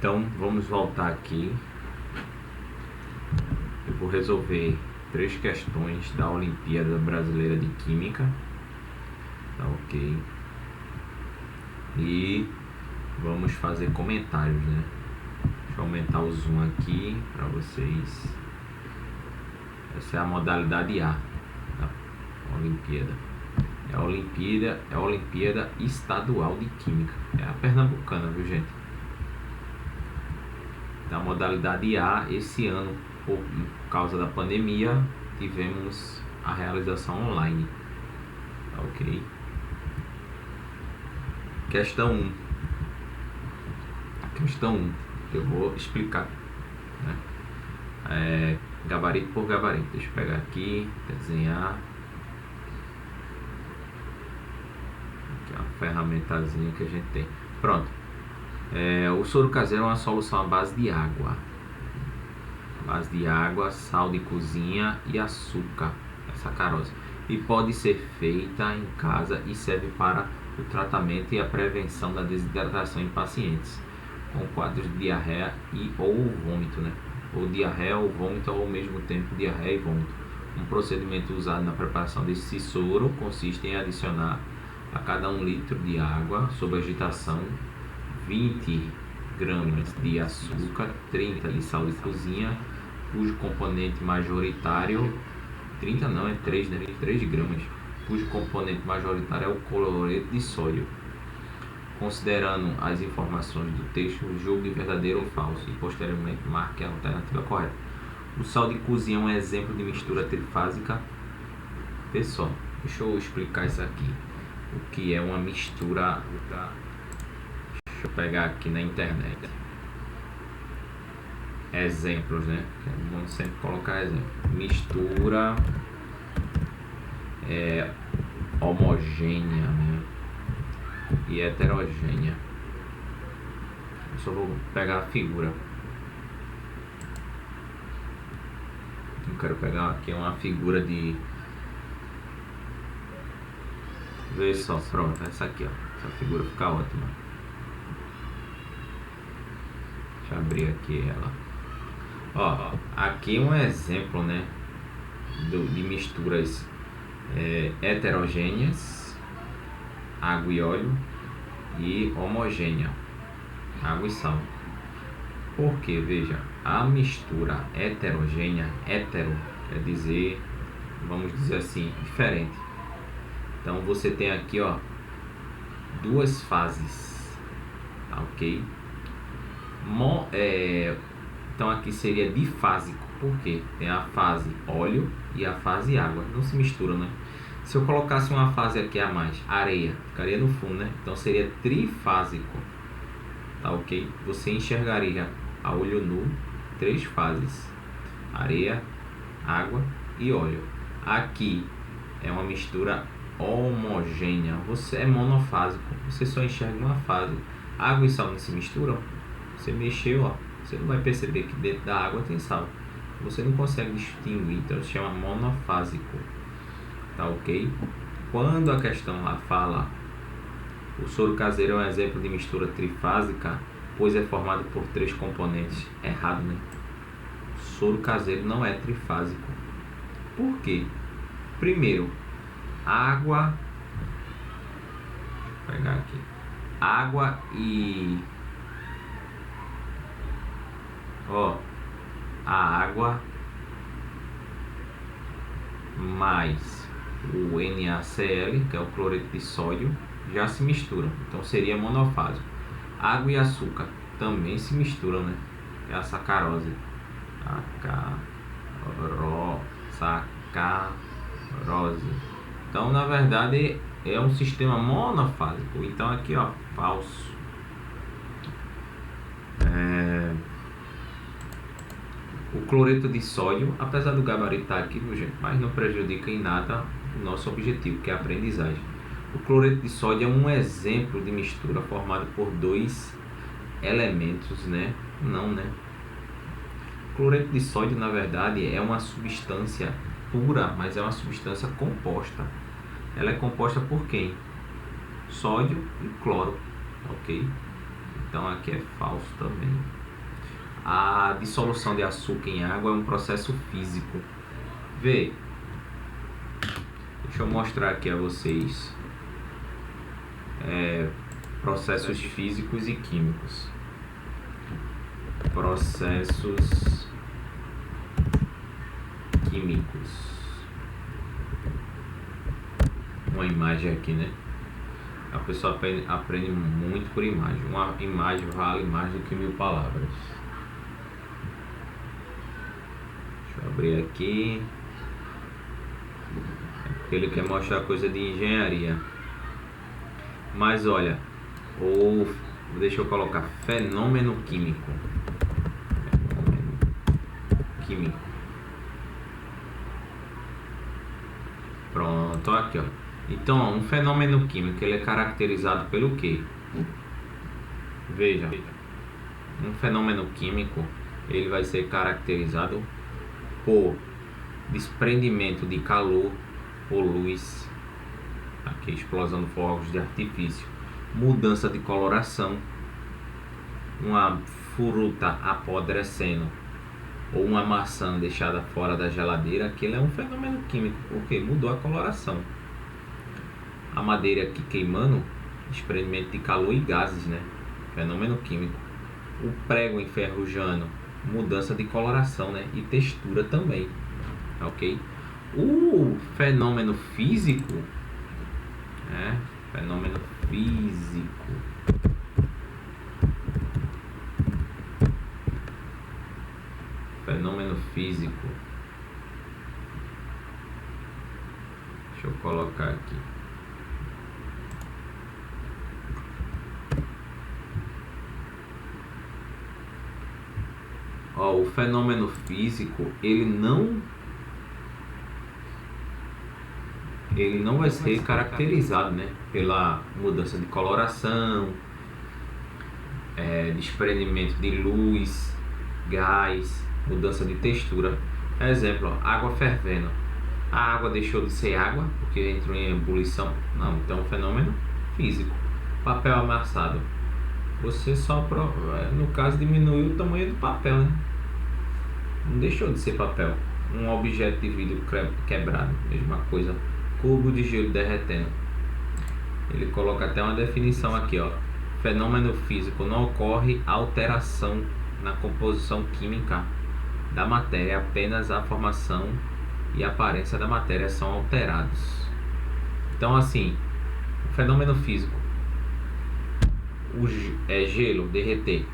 Então vamos voltar aqui. Eu vou resolver 3 questões da Olimpíada Brasileira de Química. Tá ok? E vamos fazer comentários, né? Deixa eu aumentar o zoom aqui para vocês. Essa é a modalidade A da Olimpíada. É a Olimpíada Estadual de Química. É a pernambucana, viu, gente? Da modalidade A, esse ano, por causa da pandemia, tivemos a realização online. Tá ok? Questão 1. Questão 1. Eu vou explicar, né? Gabarito por gabarito. Deixa eu pegar aqui, desenhar. Aqui é uma ferramentazinha que a gente tem. Pronto. O soro caseiro é uma solução à base de água. Base de água, sal de cozinha e açúcar, sacarose. E pode ser feita em casa e serve para o tratamento e a prevenção da desidratação em pacientes com quadros de diarreia ou vômito, né? Ou diarreia ou vômito ao mesmo tempo, diarreia e vômito. Um procedimento usado na preparação desse soro consiste em adicionar a cada 1 litro de água, sob agitação, 20 gramas de açúcar, 30 de sal de cozinha, cujo componente majoritário, 30 não, é 3, né? 3 gramas, cujo componente majoritário é o cloreto de sódio. Considerando as informações do texto, julgue verdadeiro ou falso e posteriormente marque a alternativa correta. O sal de cozinha é um exemplo de mistura trifásica. Pessoal, deixa eu explicar isso aqui. O que é uma mistura? Deixa eu pegar aqui na internet. Exemplos, né? Vamos sempre colocar exemplo. Mistura homogênea, né? E heterogênea. Eu só vou pegar a figura. Eu quero pegar aqui uma figura de... Vê só, pronto, essa aqui, ó. Essa figura fica ótima. Deixa eu abrir aqui ela. Ó, aqui um exemplo, né? De misturas heterogêneas, água e óleo, e homogênea, água e sal. Porque, veja, a mistura heterogênea, hetero quer dizer, vamos dizer assim, diferente. Então você tem aqui, ó, 2 fases, tá ok? Então aqui seria difásico, porque tem a fase óleo e a fase água, não se misturam, né? Se eu colocasse uma fase aqui a mais, areia, ficaria no fundo, né? Então seria trifásico, tá ok? Você enxergaria a olho nu 3 fases: areia, água e óleo. Aqui é uma mistura homogênea, você é monofásico, você só enxerga uma fase. Água e sal não se misturam. Você mexeu, ó, você não vai perceber que dentro da água tem sal. Você não consegue distinguir, então se chama monofásico. Tá ok? Quando a questão lá fala o soro caseiro é um exemplo de mistura trifásica, pois é formado por 3 componentes. Errado, né? O soro caseiro não é trifásico. Por quê? Primeiro, água. Vou pegar aqui. Água e... Ó, a água mais o NaCl, que é o cloreto de sódio, já se misturam, então seria monofásico. Água e açúcar também se misturam, né? É a sacarose. Sacarose. Então, na verdade, é um sistema monofásico. Então, aqui, ó, falso. O cloreto de sódio, apesar do gabarito estar aqui, viu, gente, mas não prejudica em nada o nosso objetivo, que é a aprendizagem. O cloreto de sódio é um exemplo de mistura formada por 2 elementos, né? Não, né? O cloreto de sódio, na verdade, é uma substância pura, mas é uma substância composta. Ela é composta por quem? Sódio e cloro, ok? Então aqui é falso também. A dissolução de açúcar em água é um processo físico. Vê. Deixa eu mostrar aqui a vocês processos físicos e químicos. Processos químicos. Uma imagem aqui, né? A pessoa aprende muito por imagem. Uma imagem vale mais do que 1000 palavras. Deixa eu abrir aqui. É porque ele quer mostrar coisa de engenharia. Mas olha, deixa eu colocar fenômeno químico. Fenômeno químico. Pronto, aqui ó. Então, um fenômeno químico, ele é caracterizado pelo quê? Veja, um fenômeno químico, ele vai ser caracterizado por desprendimento de calor ou luz, aqui explosão de fogos de artifício, mudança de coloração, uma fruta apodrecendo ou uma maçã deixada fora da geladeira, aquele é um fenômeno químico, porque mudou a coloração. A madeira aqui queimando, desprendimento de calor e gases, né? Fenômeno químico. O prego enferrujando, mudança de coloração, né? E textura também, ok? O fenômeno físico, fenômeno físico, fenômeno físico. Deixa eu colocar aqui. O fenômeno físico, ele não vai ser caracterizado, né, pela mudança de coloração, desprendimento de luz, gás, mudança de textura. Exemplo, água fervendo. A água deixou de ser água porque entrou em ebulição? Não, então é um fenômeno físico. Papel amassado. Você só, no caso, diminuiu o tamanho do papel, né? Não deixou de ser papel. Um objeto de vidro quebrado, mesma coisa. Cubo de gelo derretendo. Ele coloca até uma definição aqui, ó. Fenômeno físico: não ocorre alteração na composição química da matéria, apenas a formação e a aparência da matéria são alterados. Então, assim, o fenômeno físico, gelo derreter,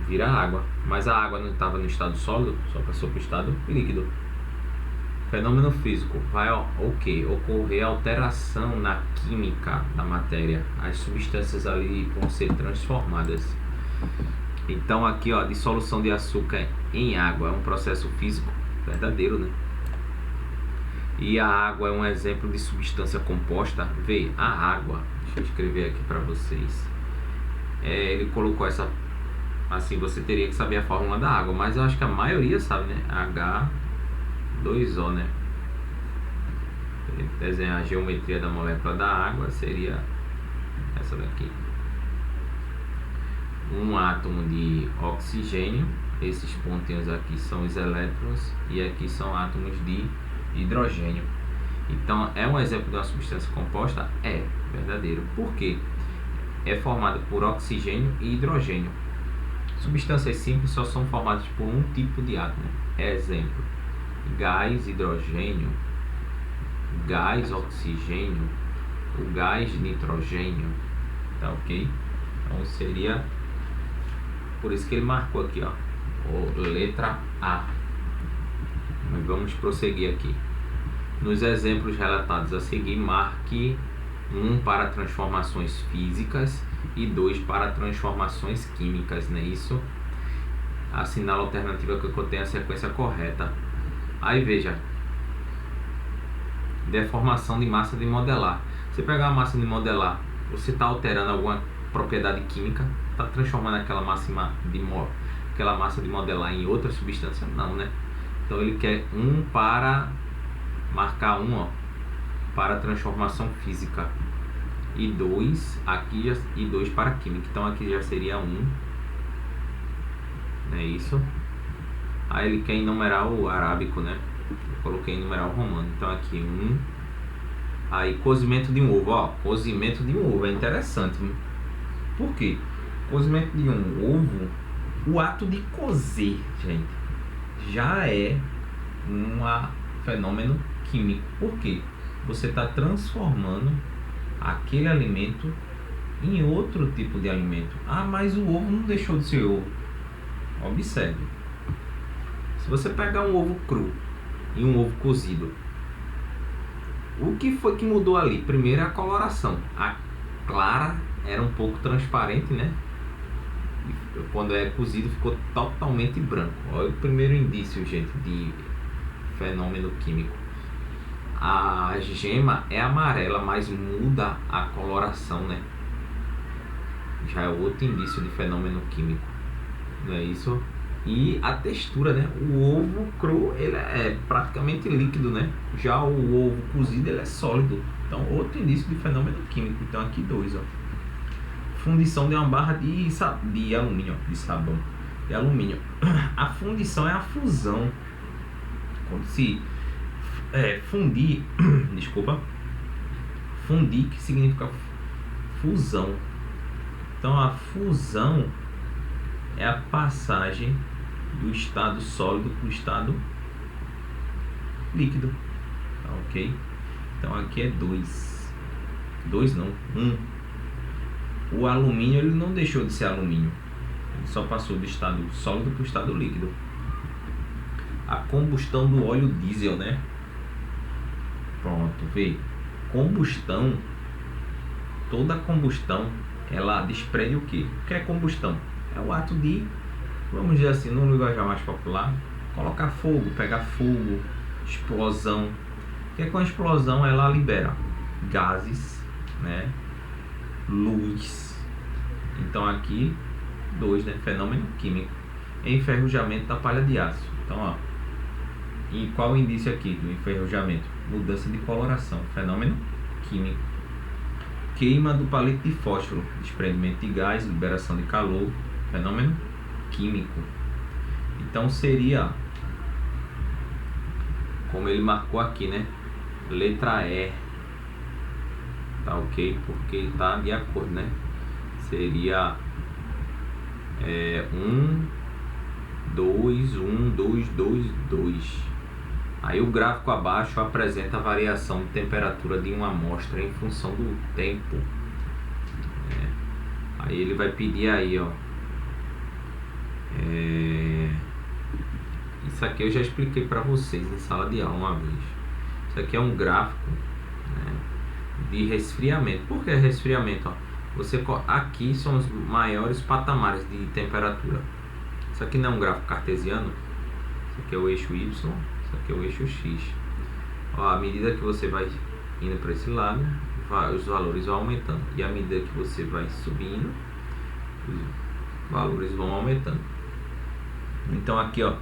vira água, mas a água não estava no estado sólido, só passou para o estado líquido. Fenômeno físico: vai ocorrer alteração na química da matéria, as substâncias ali vão ser transformadas. Então aqui, ó, dissolução de açúcar em água é um processo físico verdadeiro, né? E a água é um exemplo de substância composta. Vê, a água, deixa eu escrever aqui para vocês. Ele colocou essa, assim, você teria que saber a fórmula da água, mas eu acho que a maioria sabe, né? H2O, né? Desenhar a geometria da molécula da água seria essa daqui. Um átomo de oxigênio, esses pontinhos aqui são os elétrons e aqui são átomos de hidrogênio. Então é um exemplo de uma substância composta? É verdadeiro. Por quê? É formada por oxigênio e hidrogênio. Substâncias simples só são formadas por um tipo de átomo. Exemplo: gás hidrogênio, gás oxigênio, o gás nitrogênio. Tá ok? Então seria, por isso que ele marcou aqui, ó, letra A. Mas vamos prosseguir aqui. Nos exemplos relatados a seguir, marque 1 para transformações físicas e 2 para transformações químicas, né? Isso assinala a alternativa que eu tenho a sequência correta. Aí veja, deformação de massa de modelar. Você pegar a massa de modelar, você está alterando alguma propriedade química? Está transformando aquela massa de modelar em outra substância? Não, né? Então ele quer marcar 1, ó, para transformação física e 2 aqui e 2 para a química. Então aqui já seria 1, é isso. Aí ele quer em numeral arábico, né? Eu coloquei em numeral romano. Então aqui 1. Aí cozimento de um ovo, ó, cozimento de um ovo é interessante. Por quê? Cozimento de um ovo, o ato de cozer, gente, já é um fenômeno químico. Por quê? Você está transformando aquele alimento em outro tipo de alimento. Ah, mas o ovo não deixou de ser ovo. Observe. Se você pegar um ovo cru e um ovo cozido, o que foi que mudou ali? Primeiro é a coloração. A clara era um pouco transparente, né? E quando é cozido ficou totalmente branco. Olha o primeiro indício, gente, de fenômeno químico. A gema é amarela, mas muda a coloração, né? Já é outro indício de fenômeno químico. Não é isso? E a textura, né? O ovo cru, ele é praticamente líquido, né? Já o ovo cozido, ele é sólido. Então, outro indício de fenômeno químico. Então, aqui 2, ó. Fundição de uma barra de alumínio, ó, de sabão, de alumínio. A fundição é a fusão. Quando se fundir, desculpa, fundir, que significa fusão. Então, a fusão é a passagem do estado sólido para o estado líquido, tá, ok? Então aqui é 2, 2 não, 1. O alumínio, ele não deixou de ser alumínio, ele só passou do estado sólido para o estado líquido. A combustão do óleo diesel, né? Pronto, vê, combustão, toda combustão, ela desprende o que? O que é combustão? É o ato de, vamos dizer assim, num linguajar mais popular, colocar fogo, pegar fogo, explosão. Porque com a explosão ela libera gases, né? Luz. Então aqui 2, né? Fenômeno químico. Enferrujamento da palha de aço. Então, ó, e qual o indício aqui do enferrujamento? Mudança de coloração, fenômeno químico. Queima do palito de fósforo, desprendimento de gás, liberação de calor, fenômeno químico. Então seria, como ele marcou aqui, né? Letra E. Tá ok? Porque tá de acordo, né? Seria 1, 2, 1, 2, 2, 2. Aí o gráfico abaixo apresenta a variação de temperatura de uma amostra em função do tempo. Aí ele vai pedir aí, ó. Isso aqui eu já expliquei para vocês em sala de aula uma vez. Isso aqui é um gráfico, né, de resfriamento. Por que resfriamento? Ó, aqui são os maiores patamares de temperatura. Isso aqui não é um gráfico cartesiano. Isso aqui é o eixo Y. Isso aqui é o eixo X. Ó, à medida que você vai indo para esse lado, os valores vão aumentando. E à medida que você vai subindo, os valores vão aumentando. Então aqui, ó,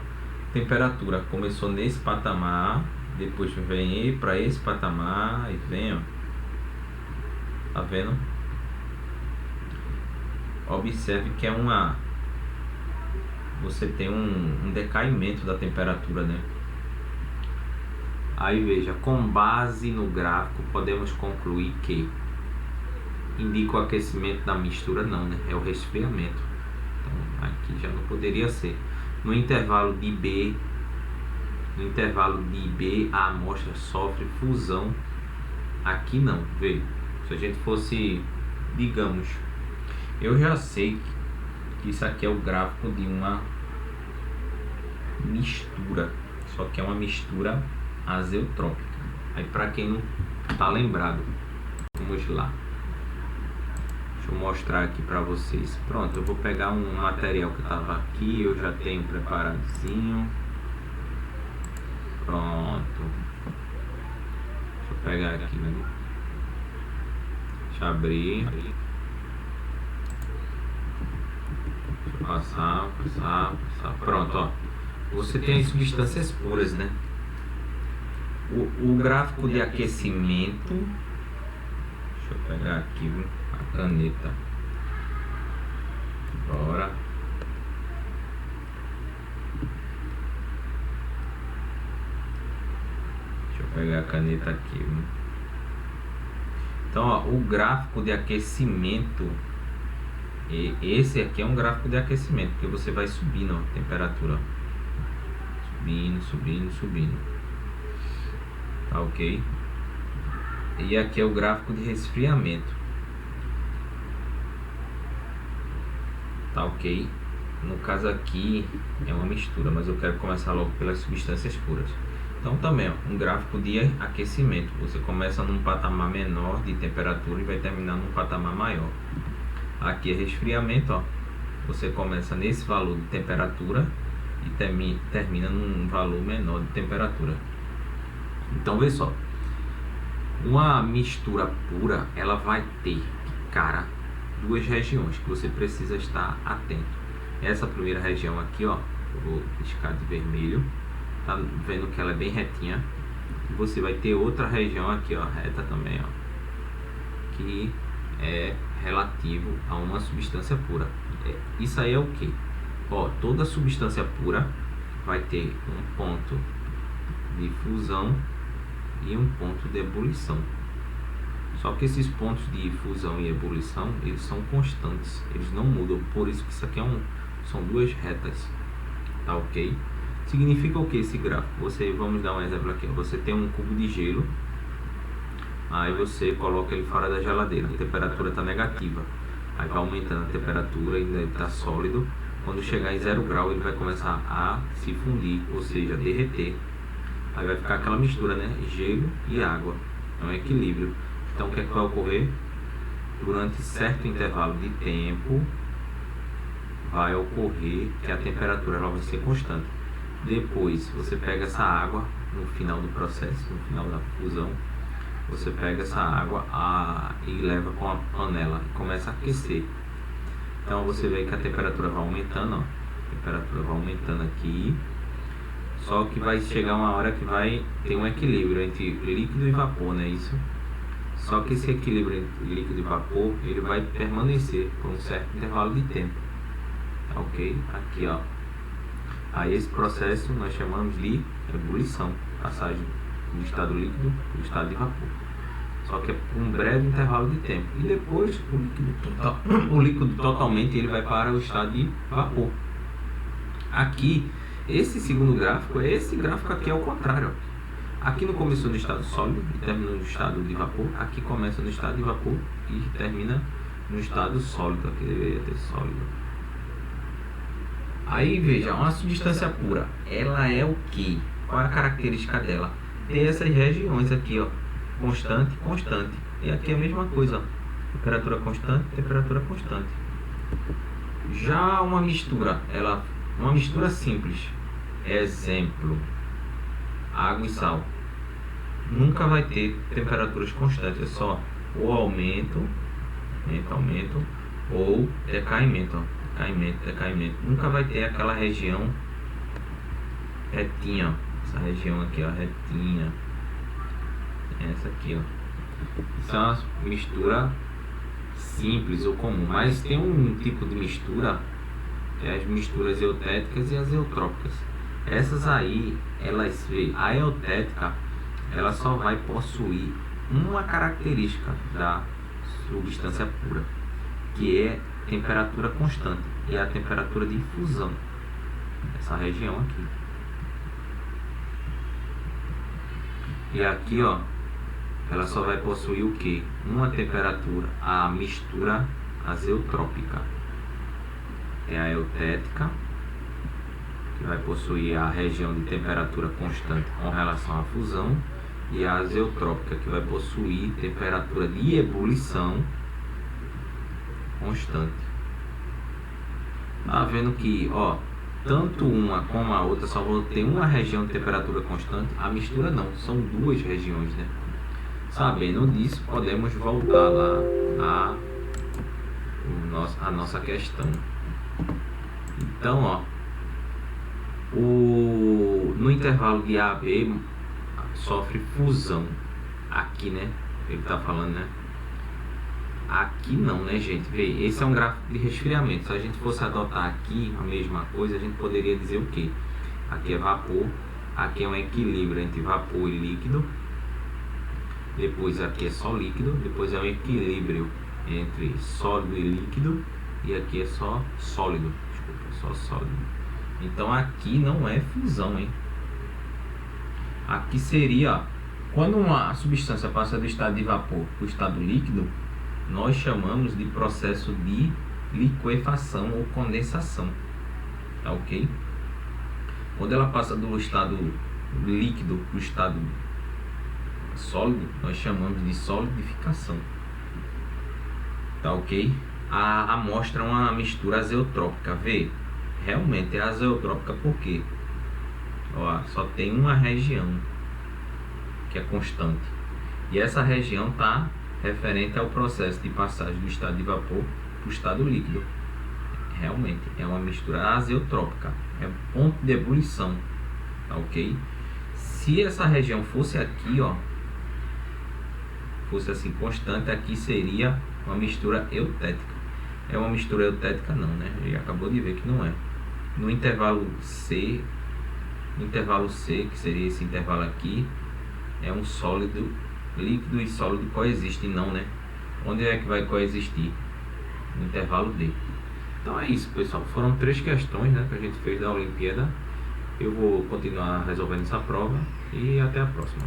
temperatura começou nesse patamar, depois vem para esse patamar e vem, ó. Tá vendo? Observe que você tem um decaimento da temperatura, né? Aí veja, com base no gráfico podemos concluir que indica o aquecimento da mistura, não, né? É o resfriamento. Então aqui já não poderia ser. No intervalo de B, a amostra sofre fusão. Aqui não, veja. Se a gente fosse, digamos, eu já sei que isso aqui é o gráfico de uma mistura, só que é uma mistura azeotrópica. Aí para quem não tá lembrado, vamos lá. Deixa eu mostrar aqui para vocês. Pronto, eu vou pegar um material que estava aqui, eu já tenho preparadozinho. Pronto. Deixa eu pegar aqui, né? Deixa eu abrir. Deixa eu passar. Pronto, ó. Você tem as substâncias puras, né? O gráfico de aquecimento. Deixa eu pegar aqui a caneta. Bora. Deixa eu pegar a caneta aqui. Então, ó, o gráfico de aquecimento, esse aqui é um gráfico de aquecimento, porque você vai subindo a temperatura. Subindo, subindo, subindo. Tá ok? E aqui é o gráfico de resfriamento. Tá ok? No caso aqui é uma mistura, mas eu quero começar logo pelas substâncias puras. Então também, ó, um gráfico de aquecimento. Você começa num patamar menor de temperatura e vai terminar num patamar maior. Aqui é resfriamento, ó. Você começa nesse valor de temperatura e termina num valor menor de temperatura. Então vê só, uma mistura pura, ela vai ter, cara, duas regiões que você precisa estar atento. Essa primeira região aqui, ó, eu vou piscar de vermelho. Tá vendo que ela é bem retinha. E você vai ter outra região aqui, ó, reta também, ó, que é relativo a uma substância pura. Isso aí é o que? Ó, toda substância pura vai ter um ponto de fusão e um ponto de ebulição. Só que esses pontos de fusão e ebulição, eles são constantes, eles não mudam. Por isso que isso aqui são duas retas. Tá ok? Significa o que esse gráfico? Vamos dar um exemplo aqui. Você tem um cubo de gelo, aí você coloca ele fora da geladeira, a temperatura está negativa, aí vai aumentando a temperatura, ainda está sólido. Quando chegar em 0 grau, ele vai começar a se fundir, ou seja, derreter. Aí vai ficar aquela mistura, né? Gelo e água. É um equilíbrio. Então o que é que vai ocorrer? Durante certo intervalo de tempo, vai ocorrer que a temperatura ela vai ser constante. Depois você pega essa água no final do processo, no final da fusão, você pega essa água e leva com a panela e começa a aquecer. Então você vê que a temperatura vai aumentando, ó. A temperatura vai aumentando aqui. Só que vai chegar uma hora que vai ter um equilíbrio entre líquido e vapor, né? Isso. Só que esse equilíbrio entre líquido e vapor, ele vai permanecer por um certo intervalo de tempo. Tá ok? Aqui, ó. Aí esse processo nós chamamos de ebulição, passagem do estado líquido para o estado de vapor. Só que é por um breve intervalo de tempo. E depois o líquido totalmente ele vai para o estado de vapor. Aqui, esse segundo gráfico, esse gráfico aqui é o contrário. Aqui não começou no estado sólido e terminou no estado de vapor. Aqui começa no estado de vapor e termina no estado sólido. Aqui deveria ter sólido. Aí veja, uma substância pura, ela é o que? Qual é a característica dela? Tem essas regiões aqui, ó, constante, constante. E aqui é a mesma coisa, ó. Temperatura constante, temperatura constante. Já uma mistura, uma mistura simples, exemplo, água e sal, nunca vai ter temperaturas constantes, é só ou aumento, aumento ou decaimento, ó. Decaimento. Nunca vai ter aquela região retinha, ó. Essa região aqui, ó, retinha. Essa aqui, ó. Isso é uma mistura simples ou comum, mas tem um tipo de mistura, que é as misturas eutéticas e as eutrópicas. Essas aí, a eutética, ela só vai possuir uma característica da substância pura, que é temperatura constante, e a temperatura de fusão, essa região aqui. E aqui, ó, ela só vai possuir o que? Uma temperatura, a mistura azeotrópica. É a eutética, que vai possuir a região de temperatura constante com relação à fusão, e a azeotrópica, que vai possuir temperatura de ebulição constante. Tá vendo que, ó, tanto uma como a outra só vão ter uma região de temperatura constante, a mistura não, são duas regiões, né? Sabendo disso, podemos voltar lá a nossa questão. Então, ó, no intervalo de A a B sofre fusão aqui, né? Ele tá falando, né? Aqui não, né, gente? Vê, esse é um gráfico de resfriamento. Se a gente fosse adotar aqui a mesma coisa, a gente poderia dizer o quê? Aqui é vapor, aqui é um equilíbrio entre vapor e líquido. Depois aqui é só líquido, depois é um equilíbrio entre sólido e líquido. E aqui é só sólido, desculpa, só sólido. Então aqui não é fusão, hein? Aqui seria, ó, quando uma substância passa do estado de vapor para o estado líquido, nós chamamos de processo de liquefação ou condensação, tá ok? Quando ela passa do estado líquido para o estado sólido, nós chamamos de solidificação, tá ok? A amostra é uma mistura azeotrópica, vê? Realmente é azeotrópica porque, ó, só tem uma região que é constante, e essa região está referente ao processo de passagem do estado de vapor para o estado líquido. Realmente é uma mistura azeotrópica, é ponto de ebulição, tá ok? Se essa região fosse aqui, ó, fosse assim constante, aqui seria uma mistura eutética. É uma mistura eutética não, né? A gente acabou de ver que não é. No intervalo C, que seria esse intervalo aqui, é um sólido, líquido e sólido coexistem, não, né? Onde é que vai coexistir? No intervalo D. Então é isso, pessoal. Foram 3 questões, né, que a gente fez da Olimpíada. Eu vou continuar resolvendo essa prova e até a próxima.